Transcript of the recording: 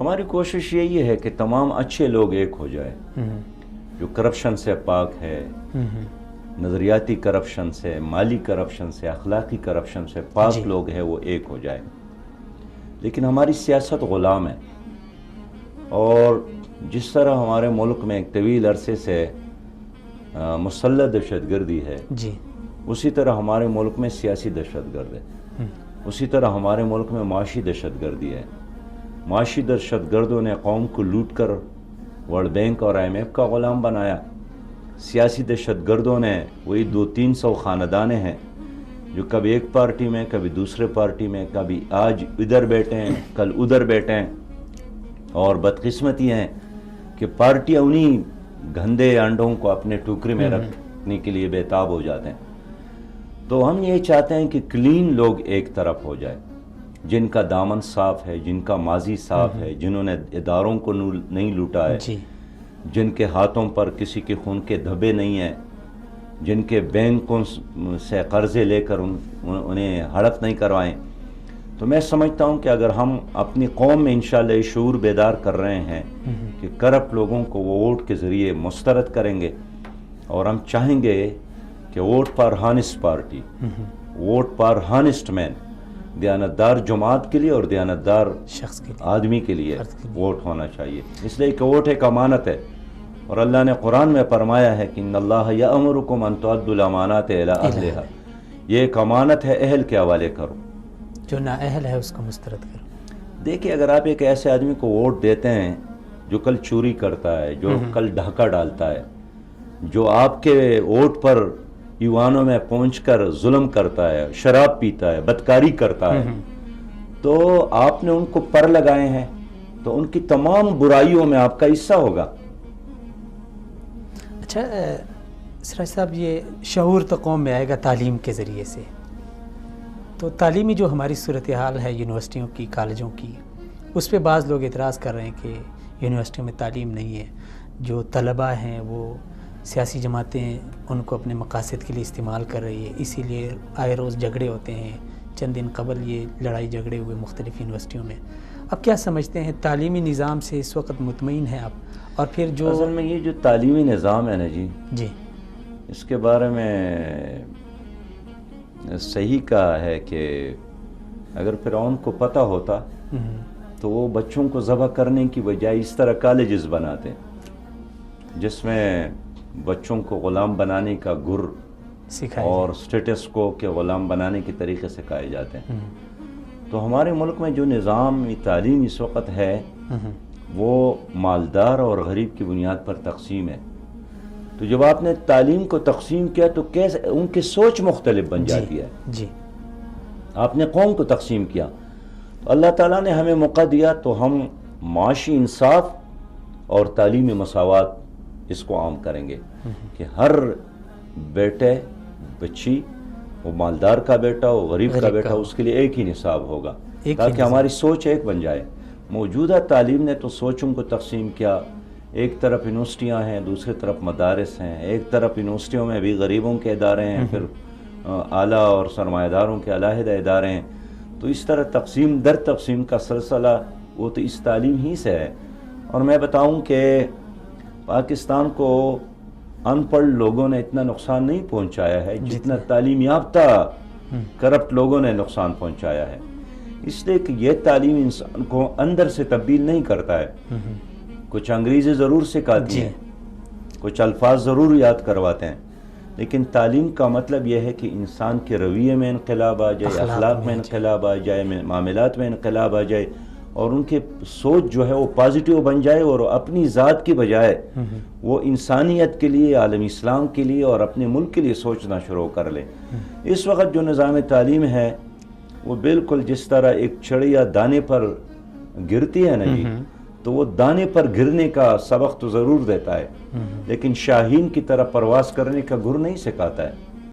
ہماری کوشش یہی ہے کہ تمام اچھے لوگ ایک ہو جائے، جو کرپشن سے پاک ہے، نظریاتی کرپشن سے، مالی کرپشن سے، اخلاقی کرپشن سے پاک لوگ ہیں، وہ ایک ہو جائے۔ لیکن ہماری سیاست غلام ہے، اور جس طرح ہمارے ملک میں ایک طویل عرصے سے مسلح دہشت گردی ہے، اسی طرح ہمارے ملک میں سیاسی دہشت گرد ہے، اسی طرح ہمارے ملک میں معاشی دہشت گردی ہے۔ معاشی دہشت گردوں نے قوم کو لوٹ کر ورلڈ بینک اور IMF کا غلام بنایا۔ سیاسی دہشت گردوں نے وہی 200-300 خاندانیں ہیں جو کبھی ایک پارٹی میں، کبھی دوسرے پارٹی میں، کبھی آج ادھر بیٹھے ہیں، کل ادھر بیٹھے ہیں، اور بدقسمتی ہیں کہ پارٹیاں انہی گندے انڈوں کو اپنے ٹوکرے میں رکھنے کے لیے بےتاب ہو جاتے ہیں۔ تو ہم یہ چاہتے ہیں کہ کلین لوگ ایک طرف ہو جائے، جن کا دامن صاف ہے، جن کا ماضی صاف ہے، جنہوں نے اداروں کو نہیں لوٹا ہے، جن کے ہاتھوں پر کسی کے خون کے دھبے نہیں ہیں، جن کے بینکوں سے قرضے لے کر انہیں ہڑپ نہیں کروائیں۔ تو میں سمجھتا ہوں کہ اگر ہم اپنی قوم میں انشاءاللہ یہ شعور بیدار کر رہے ہیں کہ کرپٹ لوگوں کو وہ ووٹ کے ذریعے مسترد کریں گے، اور ہم چاہیں گے کہ vote for honest party, vote for honest man, دیانتدار جماعت کے لیے اور دیانتدار شخص کے آدمی کے لیے ووٹ ہونا چاہیے، اس لیے کہ ووٹ ایک امانت ہے، اور اللہ نے قرآن میں فرمایا ہے کہ ان اللہ یأمرکم ان تؤدوا الامانات الی اہلہا، یہ ایک امانت ہے، اہل کے حوالے کرو، جو نااہل ہے اس کو مسترد کرو۔ دیکھیں اگر آپ ایک ایسے آدمی کو ووٹ دیتے ہیں جو کل چوری کرتا ہے، جو کل ڈھاکہ ڈالتا ہے، جو آپ کے ووٹ پر ایوانوں میں پہنچ کر ظلم کرتا ہے، شراب پیتا ہے، بدکاری کرتا ہے، تو آپ نے ان کو پر لگائے ہیں تو ان کی تمام برائیوں میں آپ کا حصہ ہوگا۔ اچھا سراج صاحب، یہ شعور تو قوم میں آئے گا تعلیم کے ذریعے سے، تو تعلیمی جو ہماری صورتحال ہے یونیورسٹیوں کی، کالجوں کی، اس پہ بعض لوگ اعتراض کر رہے ہیں کہ یونیورسٹیوں میں تعلیم نہیں ہے، جو طلباء ہیں وہ سیاسی جماعتیں ان کو اپنے مقاصد کے لیے استعمال کر رہی ہے، اسی لیے آئے روز جھگڑے ہوتے ہیں، چند دن قبل یہ لڑائی جھگڑے ہوئے مختلف یونیورسٹیوں میں۔ اب کیا سمجھتے ہیں، تعلیمی نظام سے اس وقت مطمئن ہیں آپ؟ اور پھر جو اصل میں یہ جو تعلیمی نظام ہے نا جی، اس کے بارے میں صحیح کہا ہے کہ اگر فرعون کو پتہ ہوتا تو وہ بچوں کو ذبح کرنے کی بجائے اس طرح کالجز بناتے جس میں بچوں کو غلام بنانے کا گر اور سٹیٹس کو کے غلام بنانے کے طریقے سکھائے جاتے ہیں۔ تو ہمارے ملک میں جو نظام تعلیم اس وقت ہے وہ مالدار اور غریب کی بنیاد پر تقسیم ہے۔ تو جب آپ نے تعلیم کو تقسیم کیا تو کیسے ان کی سوچ مختلف بن جاتی ہے۔ آپ نے قوم کو تقسیم کیا، تو اللہ تعالیٰ نے ہمیں موقع دیا تو ہم معاشی انصاف اور تعلیمی مساوات اس کو عام کریں گے کہ ہر بیٹے بچی، وہ مالدار کا بیٹا ہو، غریب کا بیٹا، اس کے لیے ایک ہی نصاب ہوگا، تاکہ ہماری سوچ ایک بن جائے۔ موجودہ تعلیم نے تو سوچوں کو تقسیم کیا، ایک طرف یونیورسٹیاں ہیں، دوسری طرف مدارس ہیں، ایک طرف یونیورسٹیوں میں بھی غریبوں کے ادارے ہیں، پھر اعلیٰ اور سرمایہ داروں کے علیحدہ ادارے ہیں، تو اس طرح تقسیم در تقسیم کا سلسلہ وہ تو اس تعلیم ہی سے ہے۔ اور میں بتاؤں کہ پاکستان کو ان پڑھ لوگوں نے اتنا نقصان نہیں پہنچایا ہے جتنا تعلیم یافتہ کرپٹ لوگوں نے نقصان پہنچایا ہے، اس لیے کہ یہ تعلیم انسان کو اندر سے تبدیل نہیں کرتا ہے۔ کچھ انگریزی ضرور سکھاتی ہیں، کچھ الفاظ ضرور یاد کرواتے ہیں، لیکن تعلیم کا مطلب یہ ہے کہ انسان کے رویے میں انقلاب آ جائے، اخلاق میں انقلاب آ جائے، معاملات میں انقلاب آ جائے، اور ان کے سوچ جو ہے وہ پازیٹیو بن جائے، اور اپنی ذات کی بجائے وہ انسانیت کے لیے، عالم اسلام کے لیے اور اپنے ملک کے لیے سوچنا شروع کر لے۔ اس وقت جو نظام تعلیم ہے وہ بالکل جس طرح ایک چڑیا دانے پر گرتی ہے نا جی، تو وہ دانے پر گرنے کا سبق تو ضرور دیتا ہے، لیکن شاہین کی طرح پرواز کرنے کا گر نہیں سکھاتا ہے۔